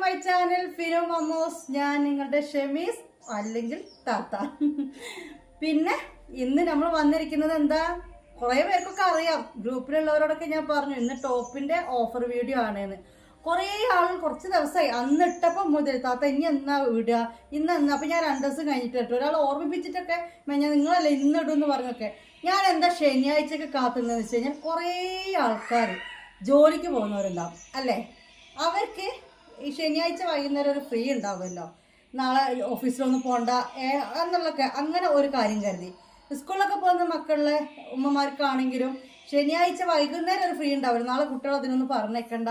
My channel Fino മമ്മോസ്. ഞാൻ നിങ്ങളുടെ ഷെമീസ് അല്ലെങ്കിൽ താത്ത. പിന്നെ ഇന്ന് നമ്മൾ വന്നിരിക്കുന്നത് എന്താ, കുറേ പേർക്കൊക്കെ അറിയാം, ഗ്രൂപ്പിലുള്ളവരോടൊക്കെ ഞാൻ പറഞ്ഞു ഇന്ന് ടോപ്പിന്റെ ഓഫർ വീഡിയോ ആണെന്ന്. കുറേ ആളുകൾ കുറച്ച് ദിവസമായി അന്ന് ഇട്ടപ്പം മുതൽ താത്ത ഇനി എന്നാ ഇടുക, ഇന്ന് എന്നാ. അപ്പം ഞാൻ 2 ദിവസം കഴിഞ്ഞിട്ട് ഇട്ടു. ഒരാൾ ഓർമ്മിപ്പിച്ചിട്ടൊക്കെ ഞാൻ നിങ്ങളല്ലേ ഇന്ന് ഇടും എന്ന് പറഞ്ഞൊക്കെ. ഞാൻ എന്താ ശനിയാഴ്ചയൊക്കെ കാത്തുന്നതെന്ന് വെച്ച് കഴിഞ്ഞാൽ കുറേ ആൾക്കാർ ജോലിക്ക് പോകുന്നവരുണ്ടാവും അല്ലേ, അവർക്ക് ഈ ശനിയാഴ്ച വൈകുന്നേരം ഒരു ഫ്രീ ഉണ്ടാവുമല്ലോ, നാളെ ഓഫീസിലൊന്നും പോകണ്ട എന്നുള്ളൊക്കെ അങ്ങനെ ഒരു കാര്യം കരുതി. സ്കൂളിലൊക്കെ പോകുന്ന മക്കളിലെ ഉമ്മമാർക്കാണെങ്കിലും ശനിയാഴ്ച വൈകുന്നേരം ഒരു ഫ്രീ ഉണ്ടാവില്ല, നാളെ കുട്ടികൾ അതിനൊന്നും പറഞ്ഞേക്കണ്ട.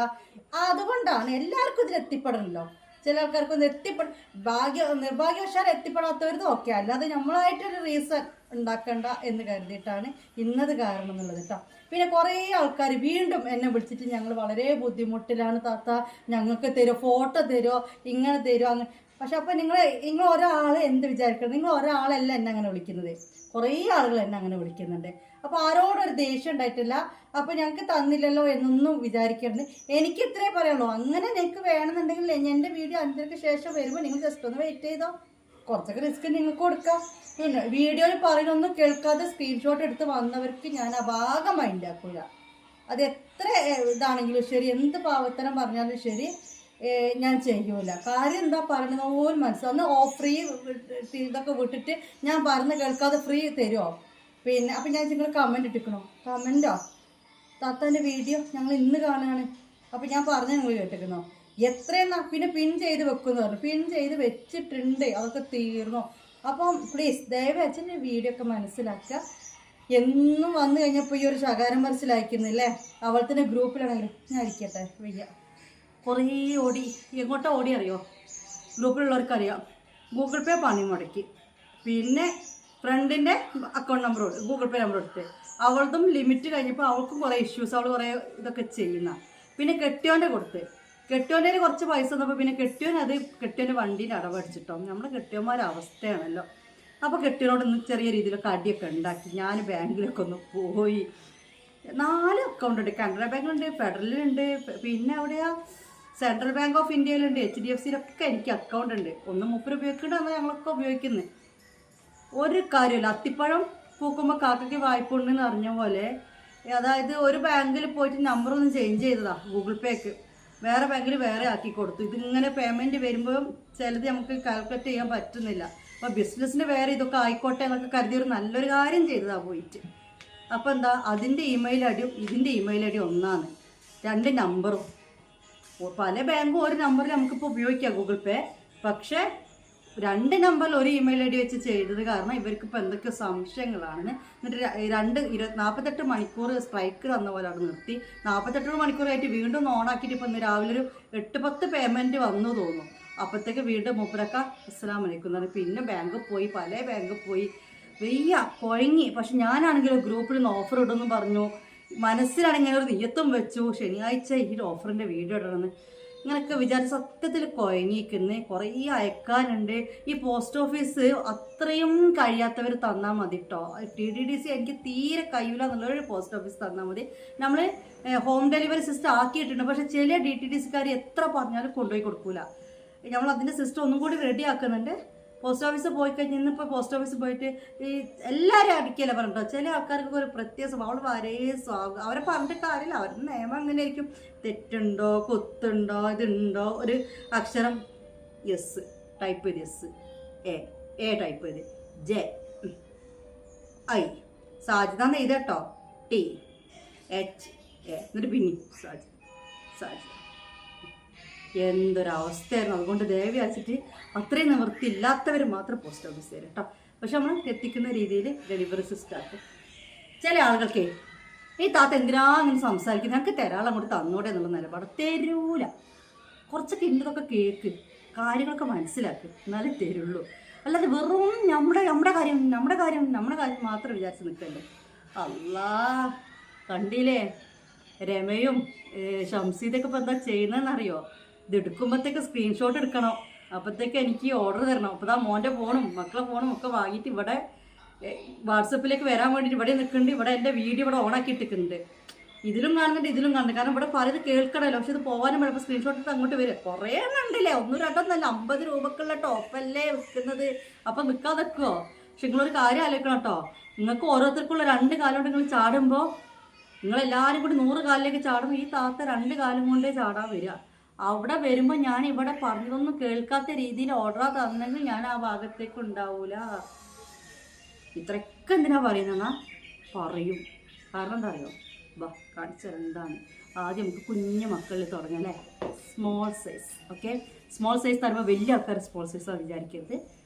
അതുകൊണ്ടാണ് എല്ലാവർക്കും ഇതിൽ എത്തിപ്പെടണല്ലോ. ചില ആൾക്കാർക്കൊന്നും നിർഭാഗ്യവശാൽ എത്തിപ്പെടാത്തവരത് ഓക്കെ, അല്ലാതെ നമ്മളായിട്ടൊരു റീസൺ ഉണ്ടാക്കണ്ട എന്ന് കരുതിയിട്ടാണ് ഇന്നത് കാരണം എന്നുള്ളത് കേട്ടോ. പിന്നെ കുറേ ആൾക്കാർ വീണ്ടും എന്നെ വിളിച്ചിട്ട് ഞങ്ങൾ വളരെ ബുദ്ധിമുട്ടിലാണ് താത്ത, ഞങ്ങൾക്ക് തരുമോ, ഫോട്ടോ തരുമോ, ഇങ്ങനെ തരുമോ അങ്ങനെ. പക്ഷെ അപ്പം നിങ്ങൾ ഒരാൾ എന്ത് വിചാരിക്കണം, നിങ്ങൾ ഒരാളല്ല എന്നെ അങ്ങനെ വിളിക്കുന്നത്, കുറേ ആളുകൾ എന്നെ അങ്ങനെ വിളിക്കുന്നുണ്ട്. അപ്പോൾ ആരോടൊരു ദേഷ്യം ഉണ്ടായിട്ടില്ല. അപ്പോൾ ഞങ്ങൾക്ക് തന്നില്ലല്ലോ എന്നൊന്നും വിചാരിക്കരുത്. എനിക്ക് ഇത്രേ പറയുള്ളൂ, അങ്ങനെ നിങ്ങൾക്ക് വേണമെന്നുണ്ടെങ്കിൽ എൻ്റെ വീഡിയോ 5:00 ശേഷം വരുമ്പോൾ നിങ്ങൾ ജസ്റ്റ് ഒന്ന് വെയിറ്റ് ചെയ്തോ, കുറച്ചൊക്കെ റിസ്ക് നിങ്ങൾക്ക് കൊടുക്കാം. പിന്നെ വീഡിയോയിൽ പറയുന്നൊന്നും കേൾക്കാതെ സ്ക്രീൻഷോട്ട് എടുത്ത് വന്നവർക്ക് ഞാൻ ആ ഭാഗം മൈൻഡാക്കില്ല. അത് എത്ര ഇതാണെങ്കിലും ശരി, എന്ത് പാവത്തരം പറഞ്ഞാലും ശരി, ഞാൻ ചെയ്യൂല. കാര്യം എന്താ പറയുന്നത് പോലും മനസ്സിലാവുന്ന. ഫ്രീ ഇതൊക്കെ വിട്ടിട്ട് ഞാൻ പറഞ്ഞ് കേൾക്കാതെ ഫ്രീ തരുമോ? പിന്നെ അപ്പം ഞാൻ നിങ്ങൾ കമൻറ്റ് ഇട്ടിക്കണോ, കമൻറ്റോ താത്താൻ്റെ വീഡിയോ ഞങ്ങൾ ഇന്ന് കാണുകയാണ്. അപ്പം ഞാൻ പറഞ്ഞ നിങ്ങൾ കേട്ടിരിക്കണോ, എത്രയെന്നാ പിന്നെ പിൻ ചെയ്ത് വെക്കുമെന്ന് പറഞ്ഞു. പിൻ ചെയ്ത് വെച്ചിട്ടുണ്ട്, അതൊക്കെ തീർന്നു. അപ്പം പ്ലീസ് ദയവ് അച്ഛൻ്റെ വീഡിയോ ഒക്കെ മനസ്സിലാക്കുക. എന്നും വന്നു കഴിഞ്ഞപ്പോൾ ഈ ഒരു ശകാരം മനസ്സിലാക്കുന്നില്ലേ, അവളത്തിൻ്റെ ഗ്രൂപ്പിലാണെങ്കിലും ഞാൻ ഇരിക്കട്ടെ വയ്യ. കുറേ ഓടി, എങ്ങോട്ടാ ഓടി അറിയോ, ഗ്രൂപ്പിലുള്ളവർക്കറിയാം. ഗൂഗിൾ പേ പണി മുടക്കി, പിന്നെ ഫ്രണ്ടിൻ്റെ account number Google Pay number എടുത്ത്, അവളതും ലിമിറ്റ് കഴിഞ്ഞപ്പോൾ അവൾക്കും കുറേ ഇഷ്യൂസ്, അവൾ കുറേ ഇതൊക്കെ ചെയ്യുന്ന. പിന്നെ കെട്ടിയോൻ്റെ കൊടുത്ത്, കെട്ടിയോൻ്റെ കുറച്ച് പൈസ തന്നപ്പോൾ പിന്നെ കെട്ടിയോൻ്റെ വണ്ടീൻ്റെ അടവടിച്ചിട്ടോ. നമ്മുടെ കെട്ടിയോന്മാരുടെ അവസ്ഥയാണല്ലോ. അപ്പോൾ കെട്ടിയോനോട് ഒന്ന് ചെറിയ രീതിയിലൊക്കെ അടിയൊക്കെ ഉണ്ടാക്കി. ഞാൻ ബാങ്കിലൊക്കെ ഒന്ന് പോയി. 4 അക്കൗണ്ട് ഉണ്ട്, കാനറ ബാങ്കിലുണ്ട്, ഫെഡറലുണ്ട്, പിന്നെ അവിടെയാ സെൻട്രൽ ബാങ്ക് ഓഫ് ഇന്ത്യയിലുണ്ട്, HDFCയിലൊക്കെ എനിക്ക് അക്കൗണ്ട് ഉണ്ട്. ഒന്ന് 30 ഉപയോഗിക്കേണ്ടതെന്ന് ഞങ്ങളൊക്കെ ഉപയോഗിക്കുന്നത്. ഒരു കാര്യമില്ല, അത്തിപ്പഴം പൂക്കുമ്പോൾ കാക്കയ്ക്ക് വായ്പ ഉണ്ടെന്ന് അറിഞ്ഞ പോലെ. അതായത് ഒരു ബാങ്കിൽ പോയിട്ട് നമ്പറൊന്നും ചേഞ്ച് ചെയ്തതാ, ഗൂഗിൾ പേക്ക് വേറെ ബാങ്കിൽ വേറെ ആക്കി കൊടുത്തു. ഇതിങ്ങനെ പേയ്മെൻറ്റ് വരുമ്പോൾ ചിലത് നമുക്ക് കാൽക്കുലേറ്റ് ചെയ്യാൻ പറ്റുന്നില്ല. അപ്പോൾ ബിസിനസ്സിന് വേറെ ഇതൊക്കെ ആയിക്കോട്ടെ എന്നൊക്കെ കരുതി ഒരു നല്ലൊരു കാര്യം ചെയ്തതാണ് പോയിട്ട്. അപ്പോൾ എന്താ, അതിൻ്റെ ഇമെയിൽ ഐഡിയും ഇതിൻ്റെ ഇമെയിൽ ഐഡിയും ഒന്നാണ്, 2 നമ്പറും. പല ബാങ്കും ഒരു നമ്പറിൽ നമുക്കിപ്പോൾ ഉപയോഗിക്കാം ഗൂഗിൾ പേ, പക്ഷേ 2 നമ്പറിൽ ഒരു ഇമെയിൽ ഐ ഡി വെച്ച് ചെയ്തത് കാരണം ഇവർക്കിപ്പോൾ എന്തൊക്കെ സംശയങ്ങളാണ്. എന്നിട്ട് 48 മണിക്കൂർ സ്ട്രൈക്ക് തന്ന പോലെ അവിടെ നിർത്തി. 48 മണിക്കൂറായിട്ട് വീണ്ടും ഓണാക്കിയിട്ട് ഇപ്പോൾ ഇന്ന് രാവിലെ ഒരു 8-10 പേയ്മെൻറ്റ് വന്നു തോന്നുന്നു. അപ്പോഴത്തേക്ക് വീണ്ടും മൂപ്പരക്ക അസ്സലാമു അലൈക്കും എന്ന് പറഞ്ഞു. പിന്നെ ബാങ്കിൽ പോയി, പല ബാങ്കിൽ പോയി, വെയ്യ കുഴങ്ങി. പക്ഷെ ഞാനാണെങ്കിലും ഗ്രൂപ്പിൽ നിന്ന് ഓഫർ ഇടുമെന്ന് പറഞ്ഞു, മനസ്സിലാണെങ്കിൽ ഒരു നിയത്തും വെച്ചു ശനിയാഴ്ച ഈ ഓഫറിൻ്റെ വീഡിയോ ഇടണമെന്ന്. ഇങ്ങനെയൊക്കെ വിചാരിച്ച് സത്യത്തിൽ കുഴങ്ങിയിരിക്കുന്നത്. കുറേ അയക്കാനുണ്ട്. ഈ പോസ്റ്റ് ഓഫീസ് അത്രയും കഴിയാത്തവർ തന്നാൽ മതി കേട്ടോ. TDDC എനിക്ക് തീരെ കഴിയില്ല എന്നുള്ളൊരു പോസ്റ്റ് ഓഫീസ് തന്നാൽ മതി. നമ്മൾ ഹോം ഡെലിവറി സിസ്റ്റം ആക്കിയിട്ടുണ്ട്, പക്ഷേ ചില DTDCക്കാർ എത്ര പറഞ്ഞാലും കൊണ്ടുപോയി കൊടുക്കൂല. നമ്മൾ അതിൻ്റെ സിസ്റ്റം ഒന്നും കൂടി റെഡി ആക്കുന്നുണ്ട്. പോസ്റ്റ് ഓഫീസ് പോയി കഴിഞ്ഞാൽ ഇന്നിപ്പോൾ പോസ്റ്റ് ഓഫീസിൽ പോയിട്ട് ഈ എല്ലാവരും അടിക്കല പറഞ്ഞിട്ടോ. ചില ആൾക്കാർക്ക് ഒരു പ്രത്യേക സ്വഭാവം, അവൾ വളരെ സ്വാഗതം, അവരെ പറഞ്ഞിട്ട് കാര്യമില്ല, അവരുടെ നിയമം അങ്ങനെ ആയിരിക്കും. തെറ്റുണ്ടോ, കുത്തുണ്ടോ, ഇതുണ്ടോ, ഒരു അക്ഷരം എസ് ടൈപ്പ് ചെയ്ത് എസ്, എ ടൈപ്പ് ചെയ്ത് ജെ, ഐ സാജിത നെയ്ത് കേട്ടോ, TH എന്നിട്ട് പിന്നെ സാജിത. എന്തൊരവസ്ഥയായിരുന്നു. അതുകൊണ്ട് ദയവ് വെച്ചിട്ട് അത്രയും നിവൃത്തിയില്ലാത്തവർ മാത്രം പോസ്റ്റ് ഓഫീസ് തരും കേട്ടോ. പക്ഷെ നമ്മൾ എത്തിക്കുന്ന രീതിയിൽ ഡെലിവറി സിസ്റ്റം ആക്കും. ചില ആളുകൾക്ക് ഈ താത്ത എന്തിനാ ഇങ്ങനെ സംസാരിക്കുന്നത്, ഞങ്ങൾക്ക് തരാളെ അങ്ങോട്ട് തന്നോടെ എന്നുള്ള നിലപാട് തരൂല. കുറച്ചൊക്കെ ഇന്നതൊക്കെ കേൾക്ക്, കാര്യങ്ങളൊക്കെ മനസ്സിലാക്കുക, എന്നാലേ തരുള്ളൂ. അല്ലാതെ വെറും നമ്മുടെ കാര്യം മാത്രം വിചാരിച്ച് നിൽക്കല്ലേ. അല്ലാ കണ്ടില്ലേ, രമയും ഷംസീദൊക്കെ ഇപ്പോൾ എന്താ ചെയ്യുന്നതെന്നറിയോ, ഇത് എടുക്കുമ്പോഴത്തേക്ക് സ്ക്രീൻഷോട്ട് എടുക്കണം, അപ്പോഴത്തേക്ക് എനിക്ക് ഓർഡർ തരണം. അപ്പോൾ മോൻ്റെ ഫോണും മക്കളെ ഫോണും ഒക്കെ വാങ്ങിയിട്ട് ഇവിടെ വാട്സപ്പിലേക്ക് വരാൻ വേണ്ടിയിട്ട് ഇവിടെ നിൽക്കുന്നുണ്ട്. ഇവിടെ എൻ്റെ വീഡിയോ ഇവിടെ ഓണാക്കി ഇട്ടിട്ടുണ്ട്. ഇതിലും കാണുന്നുണ്ട് ഇതിലും കാണുന്നുണ്ട്. കാരണം ഇവിടെ പറയുന്നത് കേൾക്കണമല്ലോ. പക്ഷെ ഇത് പോകാനും ചിലപ്പോൾ സ്ക്രീൻഷോട്ട് എടുത്ത് അങ്ങോട്ട് വരും. കുറേ എണ്ണം ഉണ്ടല്ലേ, 1 2 നല്ല 50 രൂപക്കുള്ള ടോപ്പല്ലേ വിൽക്കുന്നത്. അപ്പം നിൽക്കാതെ നിൽക്കുമോ? പക്ഷെ നിങ്ങളൊരു കാര്യം ആലോചിക്കണം കേട്ടോ. നിങ്ങൾക്ക് ഓരോരുത്തർക്കുള്ള 2 കാലം കൊണ്ട് നിങ്ങൾ ചാടുമ്പോൾ നിങ്ങളെല്ലാവരും കൂടി 100 കാലിലേക്ക് ചാടുമ്പോൾ ഈ താത്ത 2 കാലം കൊണ്ടേ ചാടാൻ വരിക. അവിടെ വരുമ്പോൾ ഞാൻ ഇവിടെ പറഞ്ഞതൊന്നും കേൾക്കാത്ത രീതിയിൽ ഓർഡർ തന്നെങ്കിൽ ഞാൻ ആ ഭാഗത്തേക്ക് ഉണ്ടാവൂല. ഇത്രയൊക്കെ എന്തിനാ പറയുന്നതെന്നാ പറയും. കാരണം എന്താ അറിയോ? ബാ കാണിച്ചത് എന്താണ്. ആദ്യം നമുക്ക് കുഞ്ഞു മക്കളിൽ തുടങ്ങാം അല്ലേ. Small size. Okay, small size തരുമ്പോൾ വലിയ ആൾക്കാർ സ്മോൾ സൈസാണ് വിചാരിക്കരുത്.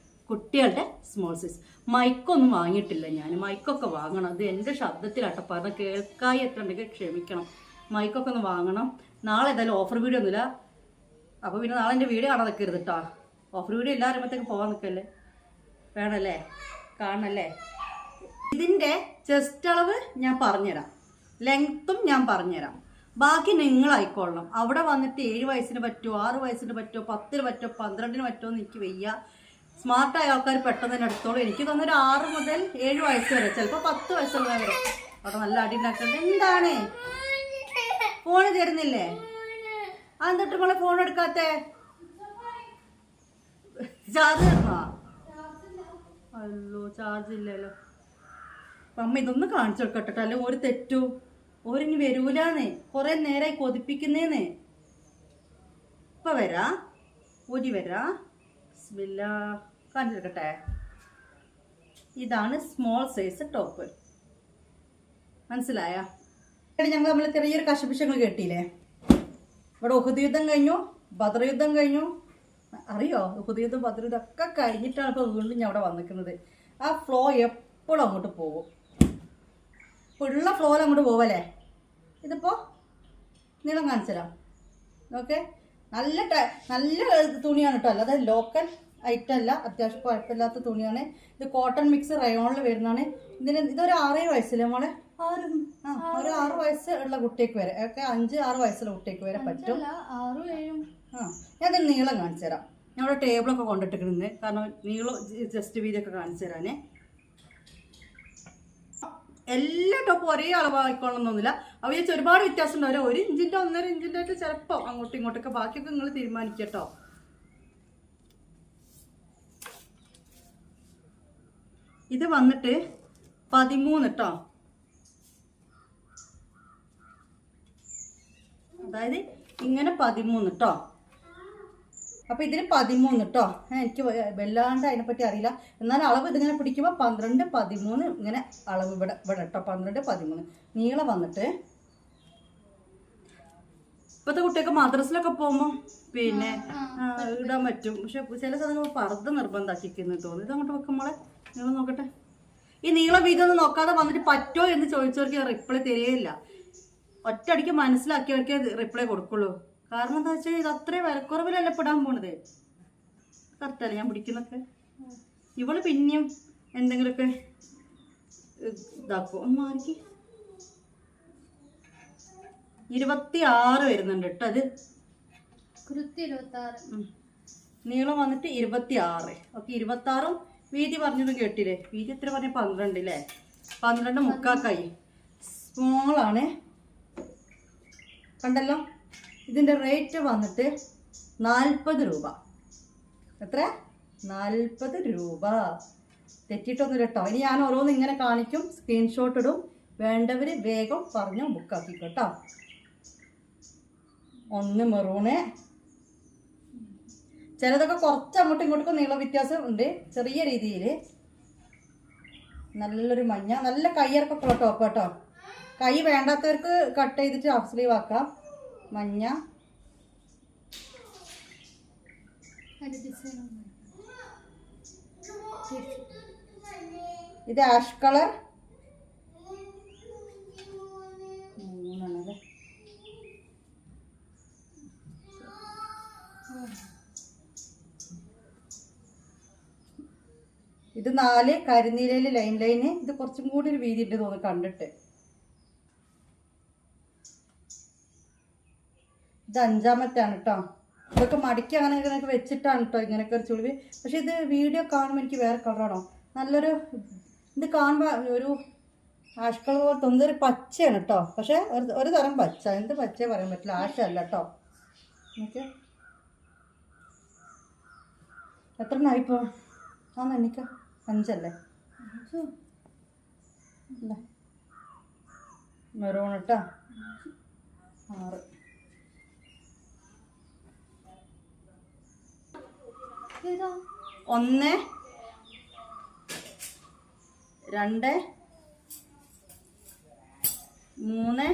കുട്ടികളുടെ സ്മോൾ സൈസ്. മൈക്കൊന്നും വാങ്ങിയിട്ടില്ല ഞാൻ. മൈക്കൊക്കെ വാങ്ങണം. അത് എൻ്റെ ശബ്ദത്തിലാട്ടോ പറഞ്ഞ കേൾക്കായി എത്ര ഉണ്ടെങ്കിൽ ക്ഷമിക്കണം. മൈക്കൊക്കെ ഒന്ന് വാങ്ങണം. നാളെ ഏതായാലും ഓഫർ വീഡിയോ ഒന്നുമില്ല. അപ്പോൾ പിന്നെ നാളെ എൻ്റെ വീഡിയോ കാണാൻ നിൽക്കരുത് കേട്ടോ. ഓഫർ വീഡിയോ എല്ലാ അറിയുമ്പോഴത്തേക്ക് പോകാൻ നിൽക്കല്ലേ. വേണമല്ലേ, കാണണല്ലേ. ഇതിൻ്റെ ചെസ്റ്റ് അളവ് ഞാൻ പറഞ്ഞുതരാം, ലെങ്ത്തും ഞാൻ പറഞ്ഞുതരാം. ബാക്കി നിങ്ങളായിക്കൊള്ളണം. അവിടെ വന്നിട്ട് 7 വയസ്സിന് പറ്റുമോ, 6 വയസ്സിന് പറ്റുമോ, 10 പറ്റുമോ, 12 പറ്റുമോ എന്ന് എനിക്ക് വയ്യ. സ്മാർട്ടായ ആൾക്കാർ പെട്ടെന്ന് തന്നെ എടുത്തോളൂ. എനിക്ക് തോന്നുന്നൊരു 6 മുതൽ 7 വയസ്സ് വരെ, ചിലപ്പോൾ 10 വയസ്സുള്ള വരെ. അവിടെ നല്ല അടി ഉണ്ടാക്കണ്ട. എന്താണ് ഫോണ് തരുന്നില്ലേ? എന്നിട്ട് നമ്മളെ ഫോൺ എടുക്കാത്തേ? ചാർജ് തരണോ? അല്ലോ ചാർജ് ഇല്ലല്ലോ. അമ്മ ഇതൊന്ന് കാണിച്ചു കൊടുക്കട്ടെ. അല്ലെങ്കിൽ ഒരു തെറ്റു ഓരിനി വരൂലാന്നേ. കുറെ നേരമായി കൊതിപ്പിക്കുന്നേന്നേ. ഇപ്പൊ വരാ ഊരി വരാ. ബിസ്മില്ലാ, കാണിച്ചു കൊടുക്കട്ടെ. ഇതാണ് സ്മോൾ സൈസ് ടോപ്പ്. മനസ്സിലായ? ഞങ്ങൾ നമ്മൾ ചെറിയൊരു കശപിശങ്ങൾ കേട്ടില്ലേ. ഇവിടെ ഉഹദ് യുദ്ധം കഴിഞ്ഞു, ബദർ യുദ്ധം കഴിഞ്ഞു. അറിയോ? ഉഹദ് യുദ്ധം ബദർ യുദ്ധം ഒക്കെ കഴിഞ്ഞിട്ടാണ് ഇപ്പോൾ വീണ്ടും ഞാൻ അവിടെ വന്നിരിക്കുന്നത്. ആ ഫ്ലോ എപ്പോഴും അങ്ങോട്ട് പോകും. ഉള്ള ഫ്ലോയിൽ അങ്ങോട്ട് പോവല്ലേ. ഇതിപ്പോൾ നീളം കാണിച്ചു തരാം. ഓക്കെ, നല്ല തുണിയാണ് കേട്ടോ. അല്ലാതെ ലോക്കൽ ഐറ്റം അല്ല, അത്യാവശ്യം കുഴപ്പമില്ലാത്ത തുണിയാണ്. ഇത് കോട്ടൺ മിക്സ് റയോണിൽ വരുന്നതാണ്. ഇതൊരു 6 വയസ്സിലെ മോളെ, ഒരു 6 വയസ്സ് ഉള്ള കുട്ടിക്ക് വരെ ഒക്കെ, 5 6 വയസ്സുള്ള കുട്ടിക്ക് വരെ പറ്റും. ഞാൻ നീളം കാണിച്ചു തരാം. ഞങ്ങളുടെ ടേബിളൊക്കെ കൊണ്ടിട്ടിരിക്കുന്നത് കാരണം നീളം ജസ്റ്റ് വീതിയൊക്കെ കാണിച്ചു തരാനേ. എല്ലാ ടോപ്പും ഒരേ അളവായിക്കൊള്ളണമെന്നൊന്നുമില്ല. അവ വെച്ച് ഒരുപാട് വ്യത്യാസം ഉണ്ടാവില്ല. 1 ഇഞ്ചിൻ്റെ 1.5 ഇഞ്ചിൻ്റെ ഒക്കെ ചിലപ്പോൾ അങ്ങോട്ടും ഇങ്ങോട്ടൊക്കെ. ബാക്കിയൊക്കെ നിങ്ങൾ തീരുമാനിക്കട്ടോ. ഇത് വന്നിട്ട് 13 കേട്ടോ. അതായത് ഇങ്ങനെ 13 കേട്ടോ. അപ്പോൾ ഇതിന് 13 കേട്ടോ. എനിക്ക് വല്ലാണ്ട് അതിനെപ്പറ്റി അറിയില്ല. എന്നാലും അളവ് ഇതിങ്ങനെ പിടിക്കുമ്പോൾ 12 13 ഇങ്ങനെ അളവ് ഇവിടെ കേട്ടോ. 12 13 നീളം വന്നിട്ട്. ഇപ്പോഴത്തെ കുട്ടിയൊക്കെ മദ്രസിലൊക്കെ പോകുമ്പോൾ പിന്നെ ഇടാൻ പറ്റും. പക്ഷെ ചില സ്ഥലങ്ങൾ പർദ്ദ നിർബന്ധമാക്കിക്കുന്നു തോന്നുന്നു. ഇത് അങ്ങോട്ട് വെക്കുമ്പോളെ നീളം നോക്കട്ടെ. ഈ നീളം വീതം ഒന്നും നോക്കാതെ വന്നിട്ട് പറ്റുമോ എന്ന് ചോദിച്ചവർക്ക് റിപ്ലൈ തരികയില്ല. ഒറ്റയടിക്ക് മനസ്സിലാക്കിയവർക്ക് റിപ്ലൈ കൊടുക്കുള്ളൂ. കാരണം എന്താ വെച്ചാൽ ഇത് അത്രയും വിലക്കുറവിലല്ല പെടാൻ പോണത്. കറക്റ്റല്ലേ ഞാൻ പിടിക്കുന്നൊക്കെ. ഇവള് പിന്നെയും എന്തെങ്കിലുമൊക്കെ ഇതാക്കും. ഒന്ന് മാറിക്ക്. 26 വരുന്നുണ്ട് കേട്ടോ. അത് നീളം വന്നിട്ട് 26. ഓക്കെ, 26ഉം വീതി പറഞ്ഞതും കേട്ടില്ലേ. വീതി എത്ര പറഞ്ഞ 12 അല്ലേ. 12 മുക്കാക്കായി. സ്മോളാണ് കണ്ടല്ലോ. ഇതിൻ്റെ റേറ്റ് വന്നിട്ട് 40 രൂപ. എത്ര? 40 രൂപ. തെറ്റിയിട്ടൊന്നും കേട്ടോ. ഇനി ഞാൻ ഓരോന്നും ഇങ്ങനെ കാണിക്കും, സ്ക്രീൻഷോട്ട് ഇടും. വേണ്ടവർ വേഗം പറഞ്ഞു ബുക്കാക്കിക്കോട്ടോ. 1 മെറൂണ്. ചിലതൊക്കെ കുറച്ച് അങ്ങോട്ടും ഇങ്ങോട്ടും നീള വ്യത്യാസം ഉണ്ട് ചെറിയ രീതിയിൽ. നല്ലൊരു മഞ്ഞ, നല്ല കയ്യിറക്കൊക്കെ ടോപ്പ് കേട്ടോ. കൈ വേണ്ടാത്തവർക്ക് കട്ട് ചെയ്തിട്ട് ഹാഫ് സ്ലീവ് ആക്കാം. മഞ്ഞ, ഇത് ആഷ് കളർ. 3 ഇത് 4 കരിനീലയിൽ ലൈന്. ഇത് കുറച്ചും കൂടി ഒരു വീതി ഉണ്ട് തോന്നുന്നു കണ്ടിട്ട്. ഇത് 5ാമത്തെയാണ് കേട്ടോ. ഇതൊക്കെ മടിക്ക് അങ്ങനെ ഇങ്ങനെയൊക്കെ വെച്ചിട്ടാണ് കേട്ടോ ഇങ്ങനെയൊക്കെ ഒരു ചുളിവ്. പക്ഷെ ഇത് വീഡിയോ കാണുമ്പോൾ എനിക്ക് വേറെ കളറാണോ നല്ലൊരു. ഇത് കാണുമ്പോൾ ഒരു ആഷ് കളർ പോലത്തെ എന്തൊരു പച്ചയാണ് കേട്ടോ. പക്ഷെ ഒരു തരം പച്ച, എന്ത് പച്ച പറയാൻ പറ്റില്ല, ആഷല്ല കേട്ടോ. ഓക്കെ, എത്ര എണ്ണായിപ്പോ? എനിക്ക് 5 അല്ലേ? മെറൂൺ കേട്ടോ 6. ഒന്ന് 2 3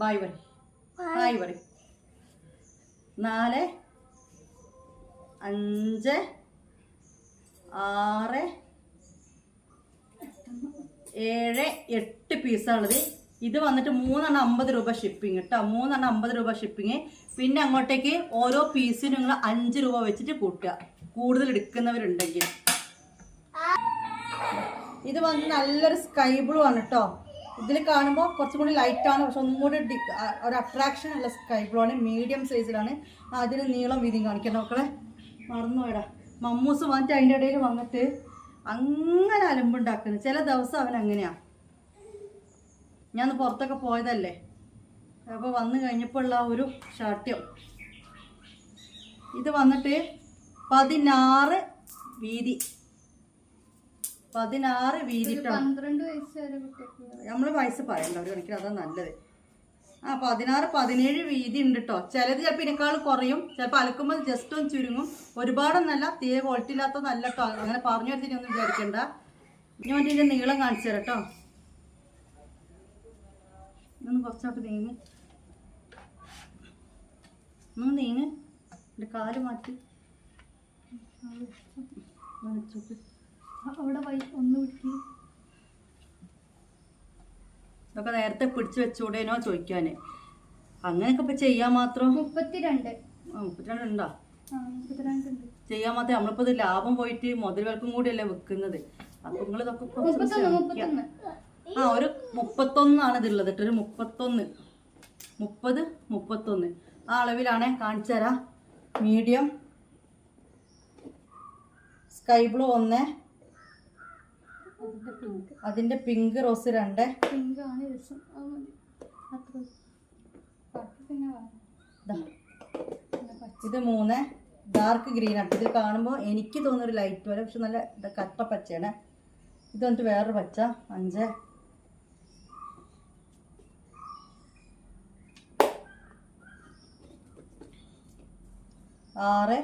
ബായ് പറ 4 5 6 7 8 പീസാണുള്ളത്. ഇത് വന്നിട്ട് 3 50 രൂപ ഷിപ്പിംഗ് കേട്ടോ. 3 50 രൂപ ഷിപ്പിങ്. പിന്നെ അങ്ങോട്ടേക്ക് ഓരോ പീസിനും നിങ്ങൾ 5 രൂപ വെച്ചിട്ട് കൂട്ടുക, കൂടുതൽ എടുക്കുന്നവരുണ്ടെങ്കിൽ. ഇത് വന്നിട്ട് നല്ലൊരു സ്കൈ ബ്ലൂ ആണ് കേട്ടോ. ഇതിൽ കാണുമ്പോൾ കുറച്ചും കൂടി ലൈറ്റാണ്, പക്ഷെ ഒന്നും കൂടി ഒരു അട്രാക്ഷൻ ഉള്ള സ്കൈ ബ്ലൂ ആണ്. മീഡിയം സൈസിലാണ്. അതിന് നീളം വീതിയും കാണിക്കാം മക്കളെ. മറന്നു പോയടാ. മമ്മൂസ് വന്നിട്ട് അതിൻ്റെ ഇടയിൽ വന്നിട്ട് അങ്ങനെ അലമ്പുണ്ടാക്കുന്നത്. ചില ദിവസം അവൻ അങ്ങനെയാണ്. ഞാൻ പുറത്തൊക്കെ പോയതല്ലേ, അപ്പോൾ വന്നു കഴിഞ്ഞപ്പോൾ ഉള്ള ഒരു ഷാട്ട്യം. ഇത് വന്നിട്ട് 16 വീതി. 16 വീതി. 12 വയസ്സ് വരെ നമ്മൾ വയസ്സ് പറയണ്ട, ഒരു കണക്കിന് അതാ നല്ലത്. 16 17 വീതി ഉണ്ട് കേട്ടോ. ചിലത് ചിലപ്പോൾ ഇതിനേക്കാൾ കുറയും, ചിലപ്പോൾ അലക്കുമ്പോൾ ജസ്റ്റ് ഒന്ന് ചുരുങ്ങും. ഒരുപാടൊന്നല്ല, തീരെ ക്വാളിറ്റി ഇല്ലാത്തതല്ല കേട്ടോ. അങ്ങനെ പറഞ്ഞു വരുത്തിനൊന്നും വിചാരിക്കണ്ട. ഞാൻ ഇതിൻ്റെ നീളം കാണിച്ചു തരാം കേട്ടോ. ഒന്ന് കുറച്ചോട്ട് നീങ്ങ്, എൻ്റെ കാല് മാറ്റി അവിടെ ഒന്ന് പിടിക്ക്. ഇതൊക്കെ നേരത്തെ പിടിച്ചു വെച്ചൂടേനോ ചോദിക്കാന്. അങ്ങനെയൊക്കെ ഇപ്പൊ ചെയ്യാൻ മാത്രം 32 ഉണ്ടോ? ചെയ്യാൻ മാത്രം. നമ്മളിപ്പോ ഇത് ലാഭം പോയിട്ട് മുതലുകൾക്കും കൂടിയല്ലേ വെക്കുന്നത്. അപ്പൊ നിങ്ങൾ ഇതൊക്കെ ഒരു 31 ഇതുള്ളത് കേട്ടോ. ഒരു 31 30 31 ആ അളവിലാണേ. കാണിച്ചു തരാം. മീഡിയം സ്കൈ ബ്ലൂ 1, അതിന്റെ പിങ്ക് റോസ് 2. ഇത് 3 ഡാർക്ക് ഗ്രീൻ ആണ്. ഇത് കാണുമ്പോൾ എനിക്ക് തോന്നുന്നൊരു ലൈറ്റ് പോലെ, പക്ഷെ നല്ല കട്ട പച്ചയാണ്. ഇത് വന്നിട്ട് വേറൊരു പച്ച 5. 6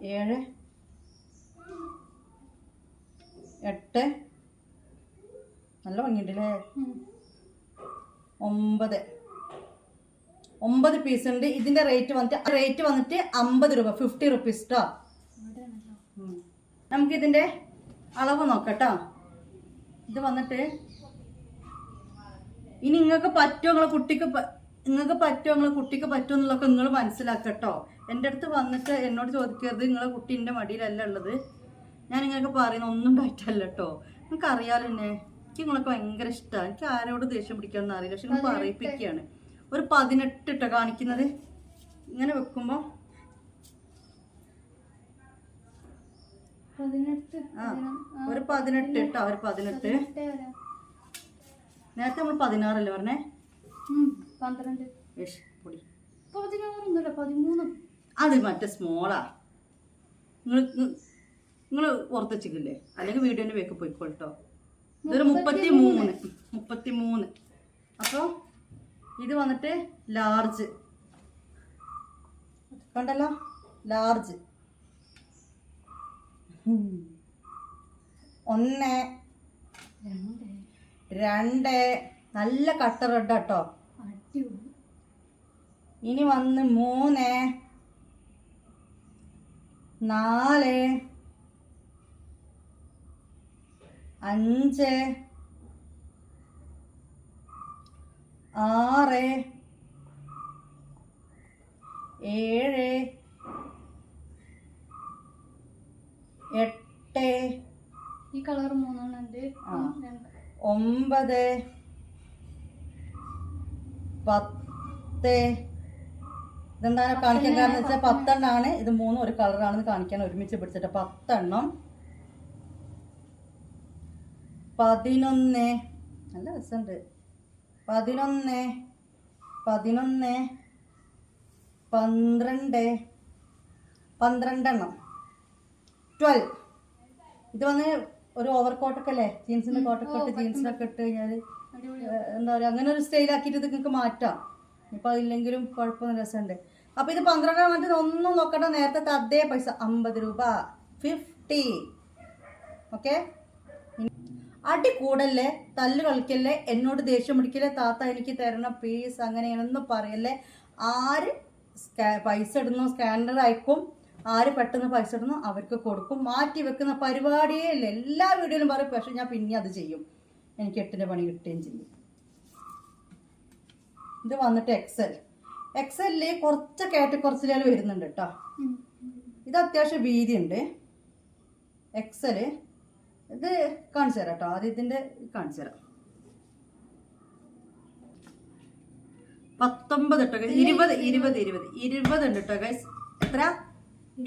7 8 നല്ല ഭംഗിയുണ്ടല്ലേ. 9 പീസ് ഉണ്ട്. ഇതിന്റെ റേറ്റ് വന്നിട്ട് 50 രൂപ, 50 റുപ്പീസ് കേട്ടോ. നമുക്കിതിന്റെ അളവ് നോക്കട്ടോ. ഇത് വന്നിട്ട് ഇനി നിങ്ങൾക്ക് പറ്റുമോ, നിങ്ങളെ കുട്ടിക്ക് പറ്റുമോ എന്നുള്ളതൊക്കെ നിങ്ങൾ മനസ്സിലാക്കട്ടോ. എൻ്റെ അടുത്ത് വന്നിട്ട് എന്നോട് ചോദിക്കരുത് നിങ്ങളെ കുട്ടി എൻ്റെ മടിയിലല്ല ഉള്ളത്. ഞാൻ നിങ്ങൾക്ക് പറയുന്ന ഒന്നും പറ്റല്ല കേട്ടോ. നിങ്ങൾക്ക് അറിയാലോ എന്നെ, എനിക്ക് നിങ്ങളൊക്കെ ഭയങ്കര ഇഷ്ടമാണ്. എനിക്ക് ആരോട് ദേഷ്യം പിടിക്കാമെന്ന് അറിയില്ല, പക്ഷെ നിങ്ങൾ പറയിപ്പിക്കുകയാണ്. ഒരു 18 ഇട്ടോ കാണിക്കുന്നത്. ഇങ്ങനെ വെക്കുമ്പോൾ ഒരു 18 ഇട്ടോ. ഒരു 18. നേരത്തെ നമ്മൾ 16 അല്ലേ പറഞ്ഞേ? 12 പൊടി 13. അത് മറ്റേ സ്മോളാ. നിങ്ങൾ പുറത്ത് വെച്ചിട്ടില്ലേ? അല്ലെങ്കിൽ വീഡിയോൻ്റെ വേക്ക് പോയിക്കോട്ടോ. ഇതൊരു 33. അപ്പോൾ ഇത് വന്നിട്ട് ലാർജ് കണ്ടല്ലോ. ലാർജ് 1 2 നല്ല കട്ട റെഡ് കേട്ടോ. ഇനി വന്ന് 3 4 5 6 7 8 ഈ കളർ 3 ഉണ്ട്. 9 10 ഇതെന്താണ് കാണിക്കാൻ കാരണം വെച്ചാൽ 10 എണ്ണമാണ്. ഇത് 3 ഒരു കളറാണെന്ന് കാണിക്കാൻ ഒരുമിച്ച് പിടിച്ചിട്ട് 10 എണ്ണം. 11 നല്ല രസമുണ്ട്. 11 11 12 എണ്ണം 12. ഇത് വന്ന് ഒരു ഓവർ കോട്ടൊക്കെ അല്ലേ, ജീൻസിന്റെ കോട്ടൊക്കെ ഇട്ട് ജീൻസിനൊക്കെ ഇട്ട് കഴിഞ്ഞാൽ എന്താ പറയുക, അങ്ങനെ ഒരു സ്റ്റൈലാക്കിയിട്ട് ഇത് നിങ്ങൾക്ക് മാറ്റാം. ഇപ്പം അതില്ലെങ്കിലും കുഴപ്പമൊന്നും രസമുണ്ട്. അപ്പോൾ ഇത് 12 മറ്റേ ഒന്നും നോക്കണ്ട, നേരത്തെ അതേ പൈസ 50 രൂപ 50. ഓക്കെ, അടി കൂടല്ലേ, തല്ല് കളിക്കല്ലേ, എന്നോട് ദേഷ്യം പിടിക്കല്ലേ, താത്ത എനിക്ക് തരണം പ്ലീസ് അങ്ങനെയാണെന്ന് പറയല്ലേ. ആര് പൈസ ഇടുന്നു സ്കാനർ അയക്കും, ആര് പെട്ടെന്ന് പൈസ ഇടുന്നു അവർക്ക് കൊടുക്കും. മാറ്റി വെക്കുന്ന പരിപാടിയേ ഇല്ല. എല്ലാ വീഡിയോയിലും പറയും, പക്ഷെ ഞാൻ പിന്നെ അത് ചെയ്യും. എനിക്ക് 8ന്റെ പണി കിട്ടുകയും ചെയ്യും. ഇത് വന്നിട്ട് എക്സലില് കുറച്ച് കാറ്റഗറിയിൽ വരുന്നുണ്ട് കേട്ടോ. ഇത് അത്യാവശ്യം വീതി ഉണ്ട് എക്സല്. ഇത് കാണിച്ചു തരാം കേട്ടോ. ആദ്യം ഇതിന്റെ കാണിച്ചു തരാം. 19 കേട്ടോ, 20 ഉണ്ട് കേട്ടോ ഗൈസ്. എത്ര?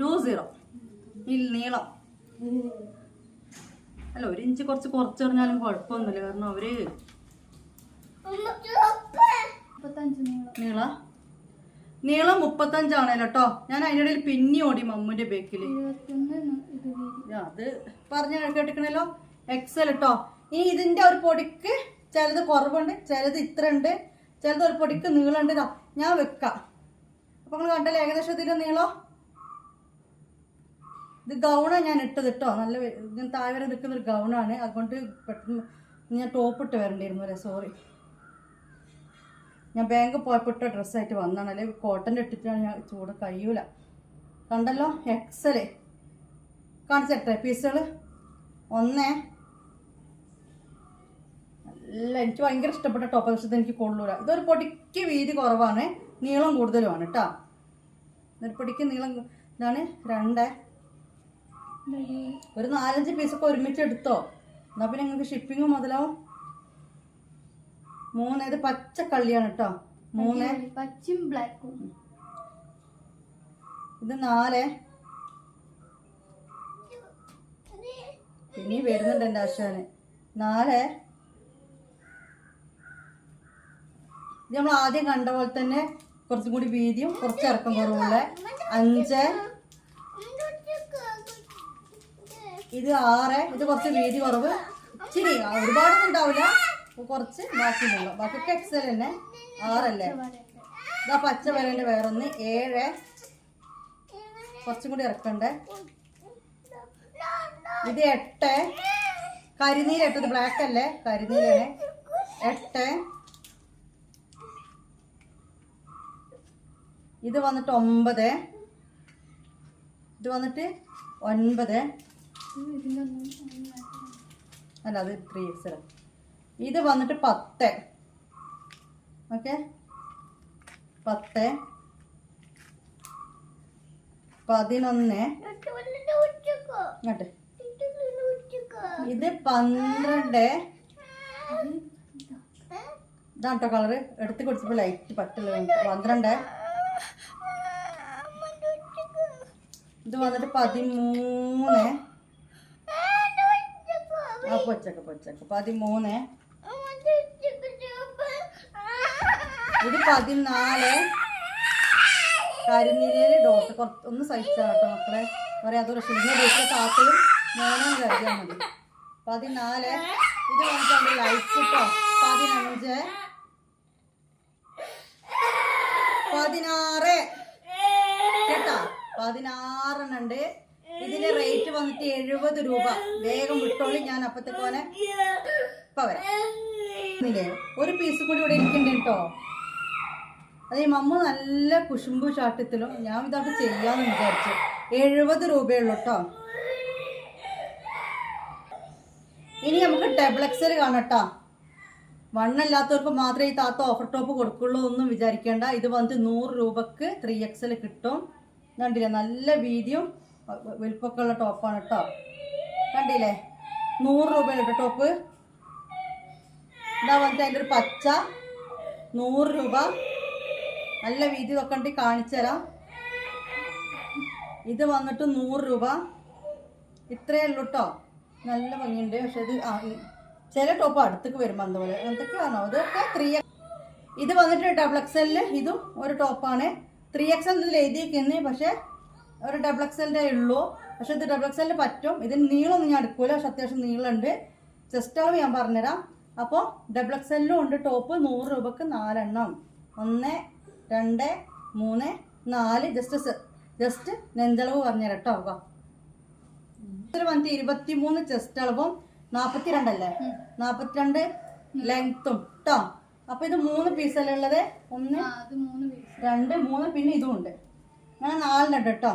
20 നീളം. അല്ല, 1 ഇഞ്ച് കുറച്ച് പറഞ്ഞാലും കുഴപ്പമൊന്നുമില്ല, കാരണം അവര് നീളം 35 ആണല്ലോ കേട്ടോ. ഞാൻ അതിൻ്റെ ഇടയിൽ പിന്നെ ഓടി മമ്മുന്റെ ബേക്കില്. അത് പറഞ്ഞ കേട്ടിക്കണല്ലോ. എക്സൽ കേട്ടോ. ഇനി ഇതിന്റെ ഒരു പൊടിക്ക് ചിലത് കുറവുണ്ട്, ചിലത് ഇത്ര ഉണ്ട്, ചിലത് ഒരു പൊടിക്ക് നീളമുണ്ട്. ഇതാ ഞാൻ വെക്കാം. അപ്പൊ നിങ്ങൾ കണ്ടല്ലോ ഏകദേശം ഇതിന്റെ നീളം. ഇത് ഗൗണാണ് ഞാൻ ഇട്ടത് കേട്ടോ. നല്ല ഇങ്ങനെ താഴെ വരെ നിൽക്കുന്ന ഒരു ഗൗണാണ്. അതുകൊണ്ട് പെട്ടെന്ന് ഞാൻ ടോപ്പ് ഇട്ട് വരണ്ടിയിരുന്നു അല്ലേ, സോറി. ഞാൻ ബാങ്ക് പോയപ്പോൾ ഇട്ട ഡ്രസ്സായിട്ട് വന്നതാണ്, അല്ലെ കോട്ടൻ്റെ ഇട്ടിട്ടാണ്. ഞാൻ ചൂട് കഴിയൂല. കണ്ടല്ലോ എക്സല് കാണിച്ചിട്ടെ പീസുകൾ. 1 നല്ല എനിക്ക് ഭയങ്കര ഇഷ്ടപ്പെട്ട ടോപ്പ്, പക്ഷേ എനിക്ക് കൊള്ളൂല. ഇതൊരു പൊടിക്ക് വീതി കുറവാണ്, നീളം കൂടുതലുമാണ് കേട്ടോ. ഒരു പൊടിക്ക് നീളം ഇതാണ്. 2 ഒരു 4-5 പീസൊക്കെ ഒരുമിച്ച് എടുത്തോ, എന്നാ പിന്നെ നിങ്ങൾക്ക് ഷിപ്പിങ് മുതലാവും. 3 ഇത് പച്ച കള്ളിയാണ് കേട്ടോ. 3 പച്ചയും ബ്ലാക്കും. ഇത് 4 ഇനി വരുന്നുണ്ട് എൻ്റെ ആശാന്. 4 ഇത് നമ്മൾ ആദ്യം കണ്ട പോലെ തന്നെ കുറച്ചും കൂടി വീതിയും കുറച്ച് ഇറക്കം കുറവുള്ള 5. ഇത് 6. ഇത് കുറച്ച് വീതി കുറവ്, ഇച്ചിരി ഒരുപാടൊന്നും ഉണ്ടാവില്ല, കുറച്ച് ബാക്കിയുള്ള. ബാക്കിയൊക്കെ എക്സൽ തന്നെ. 6 അല്ലേ. ഇതാ പച്ച വരേണ്ട വേറൊന്ന് 7. കുറച്ചും കൂടി ഇറക്കണ്ടേ. ഇത് 8. കരിനീല 8. ഇത് ബ്ലാക്ക് അല്ലേ, കരിനീലാണ്. 8. ഇത് വന്നിട്ട് 9. ഇത് വന്നിട്ട് 9. അല്ല, അത് 3XL. ഇത് വന്നിട്ട് 10. ഓക്കെ, 10 11 ഇങ്ങോട്ട്. ഇത് 12. ഇതാണ് കേട്ടോ കളറ്. എടുത്ത് കൊടുത്തപ്പോൾ ലൈറ്റ് പറ്റില്ല. 12. ഇത് വന്നിട്ട് 13. പൊച്ചക്ക 13. ഇത് 14. കരിനീലയില് ഡോട്ട് കുറച്ച് ഒന്ന് സഹിച്ചാ കേട്ടോ മക്കളെ. പറയാം അതൊരു ശരിക്കും വീട്ടിലെ താത്തയും 3 കരുതിയാൽ മതി. 14. ഇത് വന്നിട്ട് ലൈറ്റ് കേട്ടോ. 15 16 കേട്ടാ. 16 ഉണ്ട്. ഇതിന്റെ റേറ്റ് വന്നിട്ട് 70 രൂപ. വേഗം വിട്ടോളി, ഞാൻ അപ്പത്തെ പോലെ ഇപ്പൊ വരാം. ഒരു പീസ് കൂടി ഇവിടെ ഇരിക്കണ്ടേ കേട്ടോ. അത് മമ്മ നല്ല കുശുമ്പു ചാട്ടത്തിലും ഞാൻ ഇതൊക്കെ ചെയ്യാന്ന് വിചാരിച്ചു. 70 രൂപയുള്ളൂ കേട്ടോ. ഇനി നമുക്ക് ഡബിൾ എക്സൽ കാണട്ടോ. വണ്ണല്ലാത്തവർക്ക് മാത്രമേ ഈ താത്ത ഓഫർ ടോപ്പ് കൊടുക്കുള്ളൂ ഒന്നും വിചാരിക്കേണ്ട. ഇത് വന്നിട്ട് 100 രൂപക്ക് 3XL കിട്ടും. കണ്ടില്ലേ, നല്ല വീതിയും വലുപ്പൊക്കെ ഉള്ള ടോപ്പാണ് കേട്ടോ. കണ്ടില്ലേ, 100 രൂപയുള്ള ടോപ്പ്. ഇതാ വന്നിട്ട് അതിൻ്റെ ഒരു പച്ച 100 രൂപ. നല്ല വീതി ഇതൊക്കെ ഉണ്ട് കാണിച്ചു തരാം. ഇത് വന്നിട്ട് 100 രൂപ. ഇത്രയേ ഉള്ളൂ കേട്ടോ. നല്ല ഭംഗിയുണ്ട്. പക്ഷെ ഇത് ചില ടോപ്പ് അടുത്തേക്ക് വരുമ്പോൾ അതുപോലെ എന്തൊക്കെയാണോ ഇതൊക്കെ 3X. ഇത് വന്നിട്ട് XXL. ഇതും ഒരു ടോപ്പാണ്. 3XL ഇതിൽ എഴുതിയിരിക്കുന്നത്. പക്ഷെ ഒരു XXL ഉള്ളൂ. പക്ഷെ ഇത് XXL പറ്റും. ഇതിന് നീളമൊന്നും ഞാൻ എടുക്കൂല. പക്ഷെ അത്യാവശ്യം നീളമുണ്ട്. ചെസ്റ്റ് അളവ് ഞാൻ പറഞ്ഞുതരാം. അപ്പോൾ XXL ഉണ്ട് ടോപ്പ്. 100 രൂപക്ക് 4 എണ്ണം. 1 2 3 4. ജസ്റ്റ് നെഞ്ചളവ് പറഞ്ഞുതരാം കേട്ടോ. ഇതിൽ വന്നിട്ട് 23 ചെസ്റ്റ് അളവും 42 അല്ലേ, 42 ലെങ്ത്തും കേട്ടോ. അപ്പൊ ഇത് 3 പീസല്ലേ ഉള്ളത്. 1 2 3 പിന്നെ ഇതും ഉണ്ട്. ഞാൻ 4 കേട്ടോ.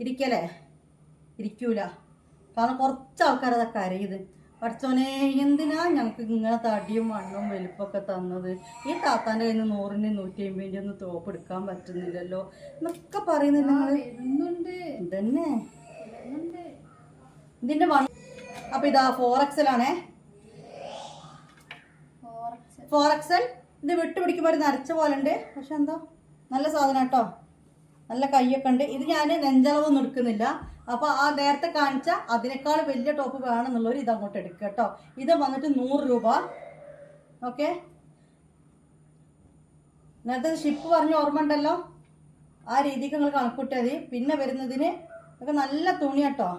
ഇരിക്കല്ലേ? ഇരിക്കൂല. കാരണം കുറച്ച് ആൾക്കാർ അതൊക്കെ അറിയത്. പഠിച്ചോനെ എന്തിനാ ഞങ്ങൾക്ക് ഇങ്ങനെ തടിയും മണ്ണും വലിപ്പൊക്കെ തന്നത്. ഈ താത്താൻ്റെ കയ്യിൽ നിന്ന് 100-ന് 150 ഒന്നും ടോപ്പ് എടുക്കാൻ പറ്റുന്നില്ലല്ലോ എന്നൊക്കെ പറയുന്നില്ല നിങ്ങൾ. ഇതന്നെ ഇതിന്റെ അപ്പൊ ഇതാ 4XL ആണേ. 4XL. ഇത് വിട്ടുപിടിക്കുമ്പോൾ ഒരു നരച്ച പോലെ ഉണ്ട്. പക്ഷെ എന്താ നല്ല സാധനം കേട്ടോ. നല്ല കൈയൊക്കെ ഉണ്ട്. ഇത് ഞാൻ നെഞ്ചളവൊന്നും എടുക്കുന്നില്ല. അപ്പോൾ ആ നേരത്തെ കാണിച്ച അതിനേക്കാൾ വലിയ ടോപ്പ് വേണമെന്നുള്ളവർ ഇത് അങ്ങോട്ട് എടുക്കുക കേട്ടോ. ഇത് വന്നിട്ട് 100 രൂപ. ഓക്കെ. നേരത്തെ ഷിപ്പ് പറഞ്ഞ് ഓർമ്മ ഉണ്ടല്ലോ. ആ രീതിക്ക് നിങ്ങൾ കണക്കൂട്ടിയാൽ മതി. പിന്നെ വരുന്നതിന് ഒക്കെ നല്ല തുണി കേട്ടോ.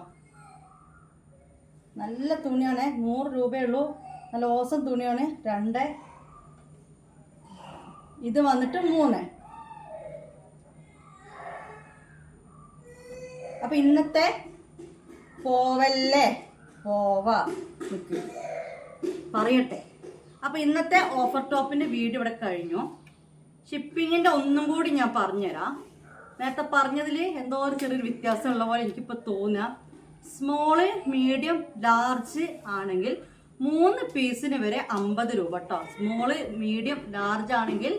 നല്ല തുണിയാണ്. 100 രൂപയുള്ളൂ. നല്ല ഓസം തുണിയാണ്. 2. ഇത് വന്നിട്ട് 3. അപ്പൊ ഇന്നത്തെ പോവല്ലേ പറയട്ടെ. അപ്പൊ ഇന്നത്തെ ഓഫർ ടോപ്പിന്റെ വീഡിയോ ഇവിടെ കഴിഞ്ഞു. ഷിപ്പിങ്ങിന്റെ ഒന്നും കൂടി ഞാൻ പറഞ്ഞുതരാം. നേരത്തെ പറഞ്ഞതിൽ എന്തോ ഒരു ചെറിയൊരു വ്യത്യാസമുള്ള പോലെ എനിക്കിപ്പോൾ തോന്നുക. സ്മോള്, മീഡിയം, ലാർജ് ആണെങ്കിൽ 3 പീസിന് വരെ 50 രൂപ കേട്ടോ. സ്മോള്, മീഡിയം, ലാർജ് ആണെങ്കിൽ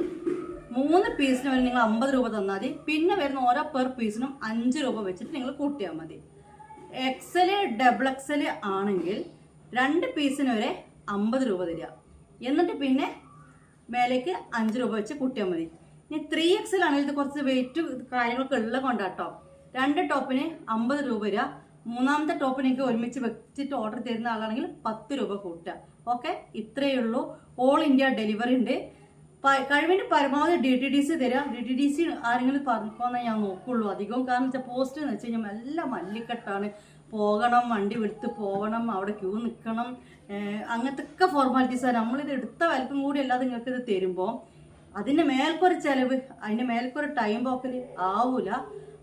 3 പീസിന് വരെ നിങ്ങൾ 50 രൂപ തന്നാൽ മതി. പിന്നെ വരുന്ന ഓരോ പെർ പീസിനും 5 രൂപ വെച്ചിട്ട് നിങ്ങൾ കൂട്ടിയാൽ മതി. XL, XXL ആണെങ്കിൽ 2 പീസിന് വരെ 50 രൂപ തരിക. എന്നിട്ട് പിന്നെ മേലേക്ക് 5 രൂപ വെച്ച് കൂട്ടിയാൽ മതി. ഇനി 3XL ആണെങ്കിൽ ഇത് കുറച്ച് വെയിറ്റ് കാര്യങ്ങളൊക്കെ ഉള്ള കൊണ്ടാട്ടോ. 2 ടോപ്പിന് 50 രൂപ വരിക. 3ാമത്തെ ടോപ്പിന് എനിക്ക് ഒരുമിച്ച് വെച്ചിട്ട് ഓർഡർ തരുന്ന ആളാണെങ്കിൽ 10 രൂപ കൂട്ടുക. ഓക്കെ. ഇത്രയേ ഉള്ളൂ. ഓൾ ഇന്ത്യ ഡെലിവറി ഉണ്ട്. കഴിവിൻ്റെ പരമാവധി DTDC തരാം. DTDC ആരെങ്കിലും പറഞ്ഞോന്നാൽ ഞാൻ നോക്കുള്ളൂ അധികം. കാരണം വെച്ചാൽ പോസ്റ്റ് എന്ന് വെച്ച് കഴിഞ്ഞാൽ എല്ലാം മല്ലിക്കെട്ടാണ്. പോകണം, വണ്ടി വിടുത്ത് പോകണം, അവിടെ ക്യൂ നിൽക്കണം, അങ്ങനത്തെ ഒക്കെ ഫോർമാലിറ്റീസാണ്. നമ്മളിത് എടുത്ത വലിപ്പം കൂടി അല്ലാതെ നിങ്ങൾക്ക് ഇത് തരുമ്പോൾ അതിൻ്റെ മേൽക്കൊരു ചിലവ്, അതിൻ്റെ മേൽക്കൊരു ടൈം പോക്കൽ ആവൂല.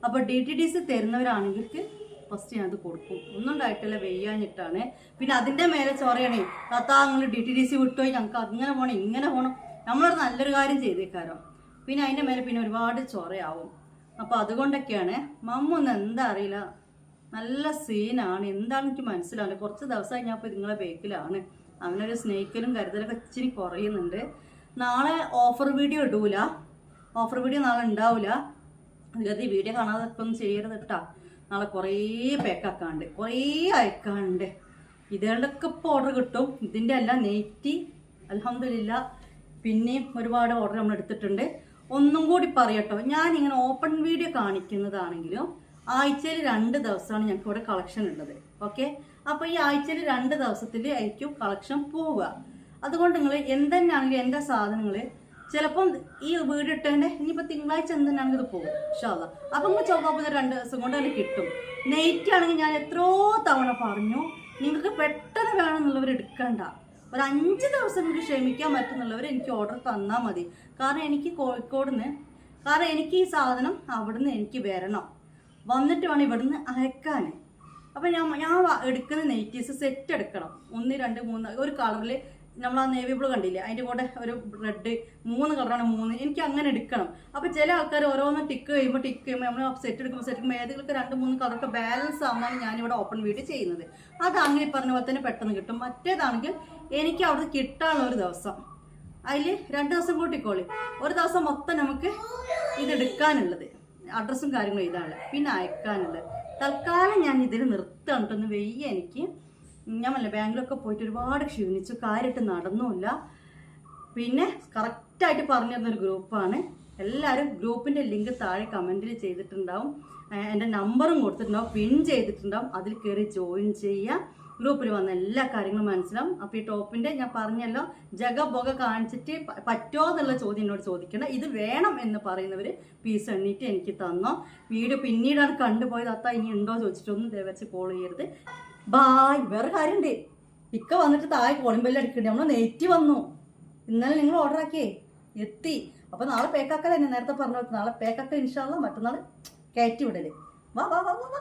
അപ്പോൾ DTDC തരുന്നവരാണെങ്കിൽ ഫസ്റ്റ് ഞാനത് കൊടുക്കും. ഒന്നും ഉണ്ടായിട്ടില്ല, വെയ്യാഞ്ഞിട്ടാണ്. പിന്നെ അതിൻ്റെ മേലെ ചൊറയണേ താത്താ നിങ്ങൾ DTDC വിട്ടുപോയി, ഞങ്ങൾക്ക് അങ്ങനെ പോകണം ഇങ്ങനെ പോകണം. നമ്മളൊരു നല്ലൊരു കാര്യം ചെയ്തേക്കാരോ. പിന്നെ അതിൻ്റെ മേലെ പിന്നെ ഒരുപാട് ചൊറയാവും. അപ്പോൾ അതുകൊണ്ടൊക്കെയാണ്. മമ്മൊന്നും എന്താ അറിയില്ല, നല്ല സീനാണ്. എന്താണെന്ന് എനിക്ക് മനസ്സിലാവില്ല. കുറച്ച് ദിവസമായി ഞാൻ ഇപ്പോൾ നിങ്ങളെ ബേക്കിലാണ്. അങ്ങനൊരു സ്നേഹിക്കലും കരുതലൊക്കെ ഇച്ചിരി കുറയുന്നുണ്ട്. നാളെ ഓഫർ വീഡിയോ ഇടൂല. ഓഫർ വീഡിയോ നാളെ ഉണ്ടാവില്ല. അതിലത് ഈ വീഡിയോ കാണാതൊക്കെ ഒന്നും ചെയ്യരുത് കേട്ടോ. നാളെ കുറേ പാക്കാക്കാണ്ട്, കുറേ അയക്കാണ്ട്. ഇതേണ്ടൊക്കെ ഇപ്പോൾ ഓർഡർ കിട്ടും. ഇതിൻ്റെ എല്ലാം നെയ്റ്റി അൽഹംദുലില്ലാ പിന്നെയും ഒരുപാട് ഓർഡർ നമ്മൾ എടുത്തിട്ടുണ്ട്. ഒന്നും കൂടി പറയട്ടോ, ഞാനിങ്ങനെ ഓപ്പൺ വീഡിയോ കാണിക്കുന്നതാണെങ്കിലും ആഴ്ചയിൽ 2 ദിവസമാണ് ഞങ്ങൾക്ക് ഇവിടെ കളക്ഷൻ ഉള്ളത്. ഓക്കെ. അപ്പോൾ ഈ ആഴ്ചയിൽ 2 ദിവസത്തിൽ ആയിരിക്കും കളക്ഷൻ പോവുക. അതുകൊണ്ട് നിങ്ങൾ എന്തെന്നാണെങ്കിലും എൻ്റെ സാധനങ്ങൾ ചിലപ്പം ഈ വീഡിയോ ഇട്ടതിൻ്റെ ഇനിയിപ്പോൾ തിങ്കളാഴ്ച എന്തെന്നാണെങ്കിൽ ഇത് പോകും ഇൻഷാ അല്ലാഹ്. അപ്പം നിങ്ങൾ ചൊവ്വാപ്പുഴ 2 ദിവസം കൊണ്ട് തന്നെ കിട്ടും. നെയ്റ്റ് ആണെങ്കിൽ ഞാൻ എത്രയോ തവണ പറഞ്ഞു, നിങ്ങൾക്ക് പെട്ടെന്ന് വേണമെന്നുള്ളവർ എടുക്കണ്ട. ഒരു 5 ദിവസം കൊണ്ട് ക്ഷമിക്കാൻ പറ്റുന്നുള്ളവർ എനിക്ക് ഓർഡർ തന്നാൽ മതി. കാരണം എനിക്ക് കോഴിക്കോട് നിന്ന്, കാരണം എനിക്ക് ഈ സാധനം അവിടുന്ന് എനിക്ക് വരണം, വന്നിട്ട് വേണം ഇവിടുന്ന് അയക്കാൻ. അപ്പം ഞാൻ എടുക്കുന്ന നെയ്റ്റീസ് സെറ്റ് എടുക്കണം. 1 2 3 ഒരു കളറിൽ നമ്മൾ ആ നേവി ബ്ലൂ കണ്ടില്ലേ, അതിൻ്റെ കൂടെ ഒരു റെഡ്, 3 കളറാണ് 3. എനിക്ക് അങ്ങനെ എടുക്കണം. അപ്പോൾ ചില ആൾക്കാർ ഓരോന്ന് ടിക്ക് ചെയ്യുമ്പോൾ നമ്മൾ സെറ്റ് എടുക്കുമ്പോൾ ഏതെങ്കിലും 2 3 കളറൊക്കെ ബാലൻസ് ആവുന്നതാണ് ഞാനിവിടെ ഓപ്പൺ വീഡിയോ ചെയ്യുന്നത്. അത് അങ്ങനെ പറഞ്ഞ പോലെ തന്നെ പെട്ടെന്ന് കിട്ടും. മറ്റേതാണെങ്കിൽ എനിക്ക് അവിടെ കിട്ടാനുള്ള ഒരു ദിവസം, അതിൽ 2 ദിവസം കൂട്ടിക്കോളി. ഒരു ദിവസം മൊത്തം നമുക്ക് ഇതെടുക്കാനുള്ളത്, അഡ്രസ്സും കാര്യങ്ങളും എഴുതാനുള്ളത്, പിന്നെ അയക്കാനുള്ളത്. തൽക്കാലം ഞാൻ ഇതിൽ നിർത്തുകയാണ് കേട്ടോ. ഒന്ന് വെയ്യ എനിക്ക്. ഞാൻ ബാങ്കിലൊക്കെ പോയിട്ട് ഒരുപാട് ക്ഷീണിച്ചു, കാര്യമായിട്ട് നടന്നുമില്ല. പിന്നെ കറക്റ്റ് കറക്റ്റായിട്ട് പറഞ്ഞു തരുന്നൊരു ഗ്രൂപ്പാണ്. എല്ലാവരും ഗ്രൂപ്പിൻ്റെ ലിങ്ക് താഴെ കമൻറ്റിൽ ചെയ്തിട്ടുണ്ടാവും, എൻ്റെ നമ്പറും കൊടുത്തിട്ടുണ്ടാവും, പിൻ ചെയ്തിട്ടുണ്ടാവും. അതിൽ കയറി ജോയിൻ ചെയ്യുക. ഗ്രൂപ്പിൽ വന്ന എല്ലാ കാര്യങ്ങളും മനസ്സിലാവും. അപ്പോൾ ഈ ടോപ്പിൻ്റെ ഞാൻ പറഞ്ഞല്ലോ, ജഗബൊക കാണിച്ചിട്ട് പറ്റുമോ എന്നുള്ള ചോദ്യം എന്നോട് ചോദിക്കണം. ഇത് വേണം എന്ന് പറയുന്നവർ പീസ് എണ്ണീറ്റ് എനിക്ക് തന്നോ. വീഡിയോ പിന്നീടാണ് കണ്ടുപോയത്, അത്ത ഇനി ഉണ്ടോ ചോദിച്ചിട്ടൊന്നും ദയവച്ച് കോൾ ചെയ്യരുത്. ബായ്. വേറെ കാര്യമുണ്ട്, ഇക്ക വന്നിട്ട് താഴെ കോളിംഗ് ബെല്ല് അടിക്കണ്ടേ. നമ്മൾ നെറ്റ് വന്നു, ഇന്നലെ നിങ്ങൾ ഓർഡർ ആക്കിയേ എത്തി. അപ്പോൾ നാളെ പേക്കാക്കൽ തന്നെ നേരത്തെ പറഞ്ഞു, നാളെ പേക്കാക്കൽ ഇൻഷാ അല്ലാഹ്, മറ്റന്നാൾ കയറ്റി വിടല്. വാ വാ വാ വാ.